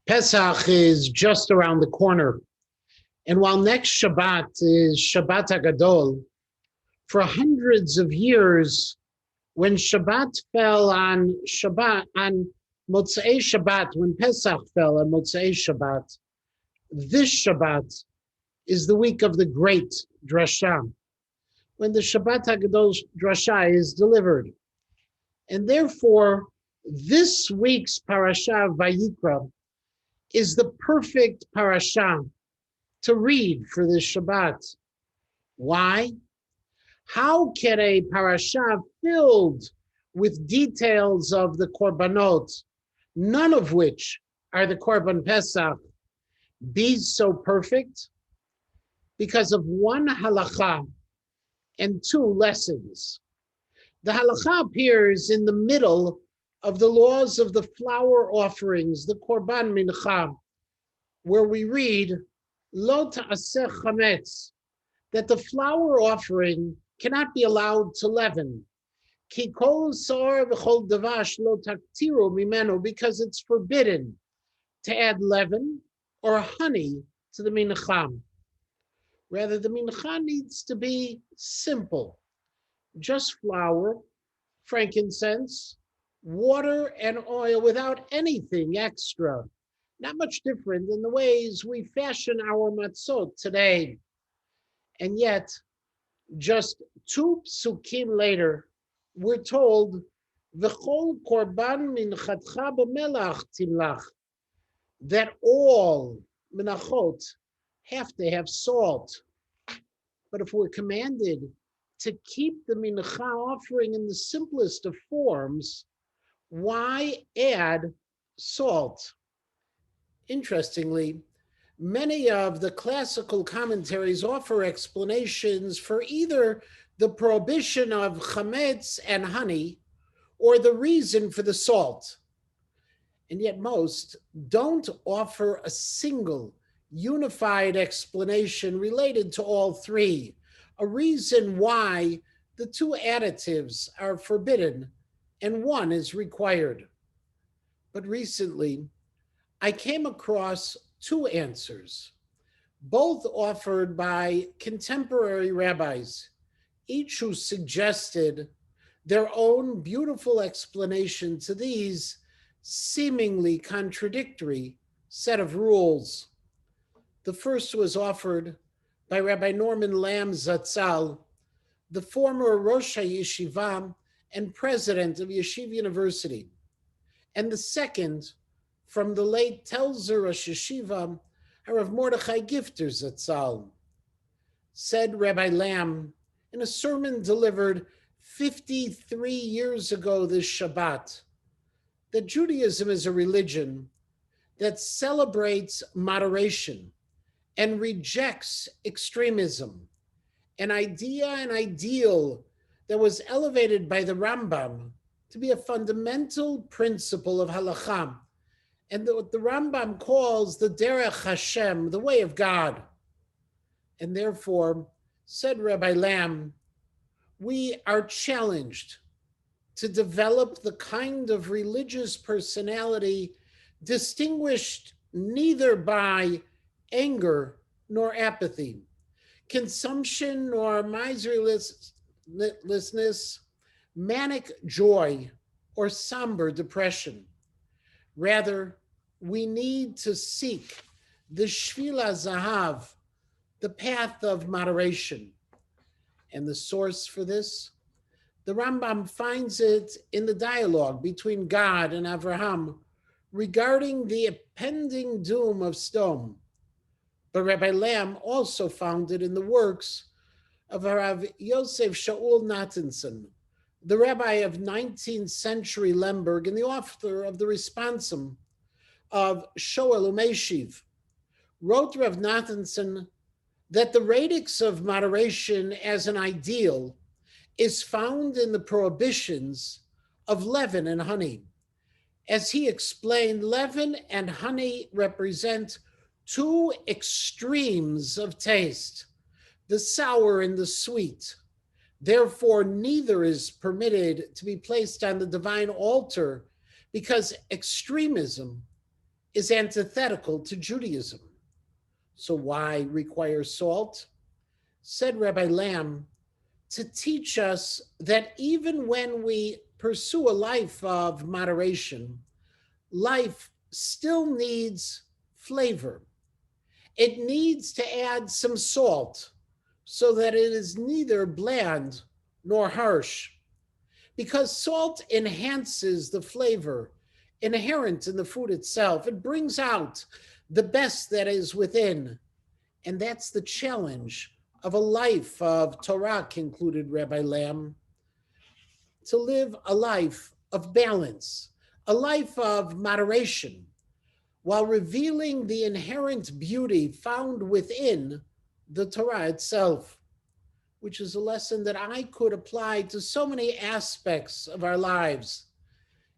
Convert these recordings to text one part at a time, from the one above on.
Pesach is just around the corner. And while next Shabbat is Shabbat HaGadol, for hundreds of years, when Shabbat fell on Motzei Shabbat, when Pesach fell on Motzei Shabbat, this Shabbat is the week of the great Drasha, when the Shabbat HaGadol Drasha is delivered. And therefore, this week's parasha Vayikra is the perfect parasha to read for this Shabbat. Why? How can a parasha filled with details of the korbanot, none of which are the korban Pesach, be so perfect? Because of one halacha and two lessons. The halacha appears in the middle of the laws of the flour offerings, the korban mincha, where we read, Lo ta'aseh chametz, that the flour offering cannot be allowed to leaven. Ki kol sar v'chol davash lo taktiru mimenu, because it's forbidden to add leaven or honey to the mincha. Rather, the mincha needs to be simple. Just flour, frankincense, water, and oil without anything extra. Not much different than the ways we fashion our matzot today. And yet, just two psukim later, we're told, V'chol korban minchatcha b'melach timlach, that all menachot have to have salt. But if we're commanded to keep the mincha offering in the simplest of forms, why add salt? Interestingly, many of the classical commentaries offer explanations for either the prohibition of chametz and honey or the reason for the salt. And yet most don't offer a single unified explanation related to all three, a reason why the two additives are forbidden and one is required. But recently, I came across two answers, both offered by contemporary rabbis, each who suggested their own beautiful explanation to these seemingly contradictory set of rules. The first was offered by Rabbi Norman Lamb Zatzal, the former Rosh HaYeshiva and president of Yeshiva University, and the second from the late Telzer Rosh Yeshiva, Harav Mordechai Gifter Zatzal. Said Rabbi Lamb in a sermon delivered 53 years ago this Shabbat, that Judaism is a religion that celebrates moderation and rejects extremism, an idea and ideal that was elevated by the Rambam to be a fundamental principle of halakha, and what the Rambam calls the derech Hashem, the way of God. And therefore, said Rabbi Lamb, we are challenged to develop the kind of religious personality distinguished neither by anger nor apathy, consumption nor miserliness, manic joy or somber depression. Rather, we need to seek the Shvila Zahav, the path of moderation. And the source for this? The Rambam finds it in the dialogue between God and Avraham regarding the impending doom of Sodom. But Rabbi Lamb also found it in the works of Rav Yosef Shaul Nathanson, the rabbi of 19th century Lemberg and the author of the responsum of Shoel Umeshiv. Wrote Rav Nathanson that the radix of moderation as an ideal is found in the prohibitions of leaven and honey. As he explained, leaven and honey represent two extremes of taste, the sour and the sweet. Therefore, neither is permitted to be placed on the divine altar because extremism is antithetical to Judaism. So why require salt? Said Rabbi Lamb, to teach us that even when we pursue a life of moderation, life still needs flavor. It needs to add some salt so that it is neither bland nor harsh, because salt enhances the flavor inherent in the food itself. It brings out the best that is within. And that's the challenge of a life of Torah, concluded Rabbi Lamb, to live a life of balance, a life of moderation, while revealing the inherent beauty found within the Torah itself, which is a lesson that I could apply to so many aspects of our lives.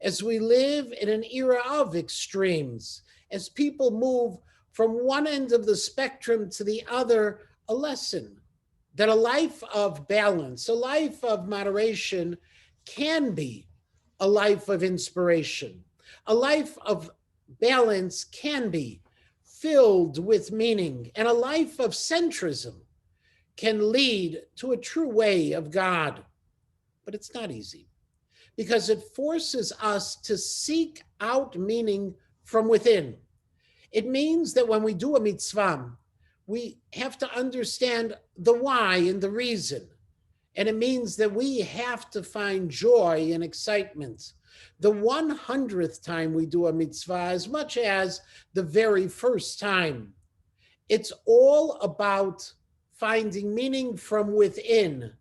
As we live in an era of extremes, as people move from one end of the spectrum to the other, a lesson that a life of balance, a life of moderation can be a life of inspiration. A life of balance can be filled with meaning, and a life of centrism can lead to a true way of God. But it's not easy, because it forces us to seek out meaning from within. It means that when we do a mitzvah, we have to understand the why and the reason. And it means that we have to find joy and excitement the 100th time we do a mitzvah, as much as the very first time. It's all about finding meaning from within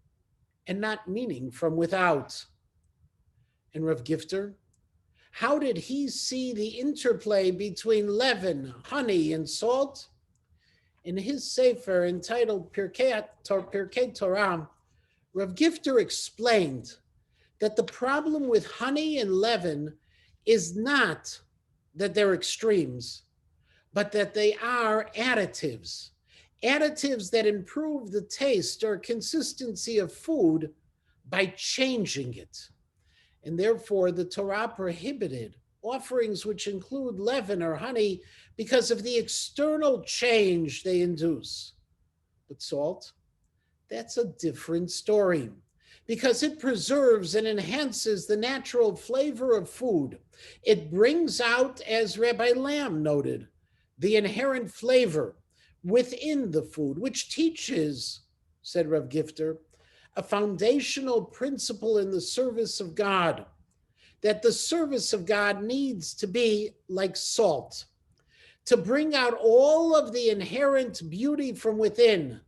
and not meaning from without. And Rav Gifter, how did he see the interplay between leaven, honey, and salt? In his sefer entitled Pirkei Torah, Rav Gifter explained that the problem with honey and leaven is not that they're extremes, but that they are additives, additives that improve the taste or consistency of food by changing it. And therefore, the Torah prohibited offerings which include leaven or honey because of the external change they induce. But salt, that's a different story, because it preserves and enhances the natural flavor of food. It brings out, as Rabbi Lamb noted, the inherent flavor within the food, which teaches, said Rav Gifter, a foundational principle in the service of God, that the service of God needs to be like salt, to bring out all of the inherent beauty from within,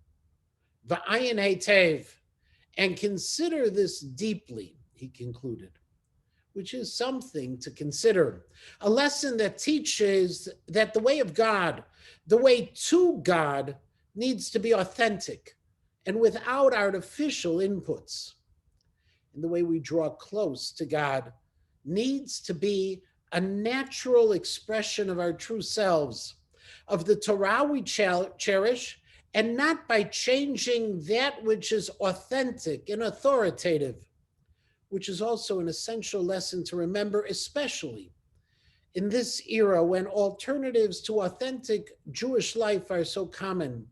v'ayin heitev, and consider this deeply, he concluded, which is something to consider. A lesson that teaches that the way of God, the way to God, needs to be authentic and without artificial inputs. And the way we draw close to God needs to be a natural expression of our true selves, of the Torah we cherish, and not by changing that which is authentic and authoritative, which is also an essential lesson to remember, especially in this era when alternatives to authentic Jewish life are so common,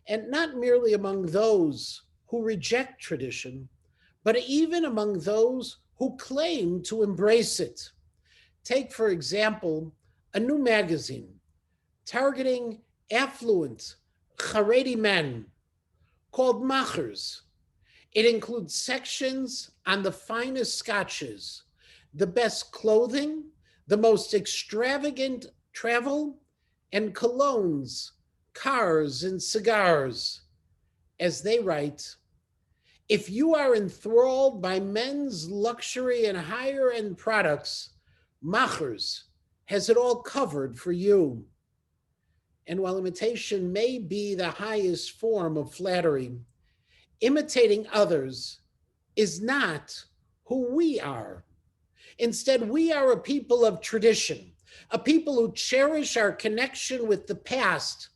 and not merely among those who reject tradition, but even among those who claim to embrace it. Take, for example, a new magazine targeting affluent Haredi men called Machers. It includes sections on the finest scotches, the best clothing, the most extravagant travel, and colognes, cars, and cigars. As they write, if you are enthralled by men's luxury and higher end products, Machers has it all covered for you. And while imitation may be the highest form of flattery, imitating others is not who we are. Instead, we are a people of tradition, a people who cherish our connection with the past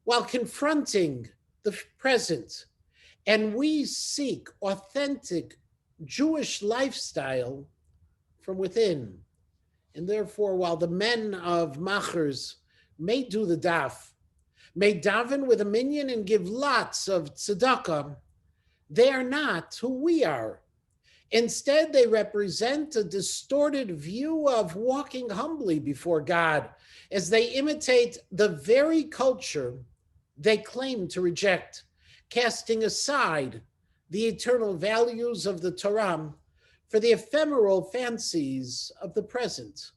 while confronting the present. And we seek authentic Jewish lifestyle from within. And therefore, while the men of Machers may do the daf, may daven with a minyan and give lots of tzedakah, they are not who we are. Instead, they represent a distorted view of walking humbly before God as they imitate the very culture they claim to reject, casting aside the eternal values of the Torah for the ephemeral fancies of the present,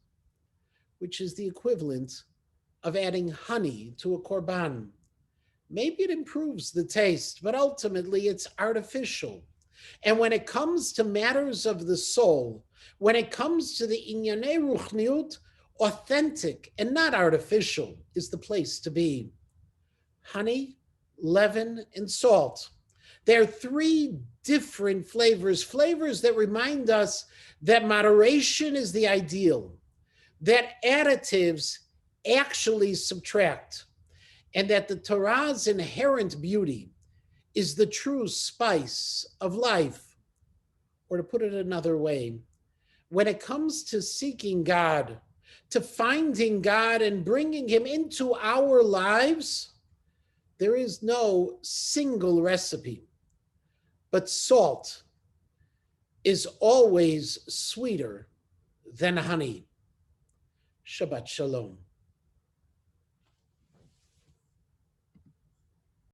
which is the equivalent of adding honey to a korban. Maybe it improves the taste, but ultimately it's artificial. And when it comes to matters of the soul, when it comes to the inyanei ruchniut, authentic and not artificial is the place to be. Honey, leaven, and salt. They're three different flavors that remind us that moderation is the ideal, that additives actually subtract, and that the Torah's inherent beauty is the true spice of life. Or to put it another way, when it comes to seeking God, to finding God and bringing him into our lives, there is no single recipe, but salt is always sweeter than honey. Shabbat shalom.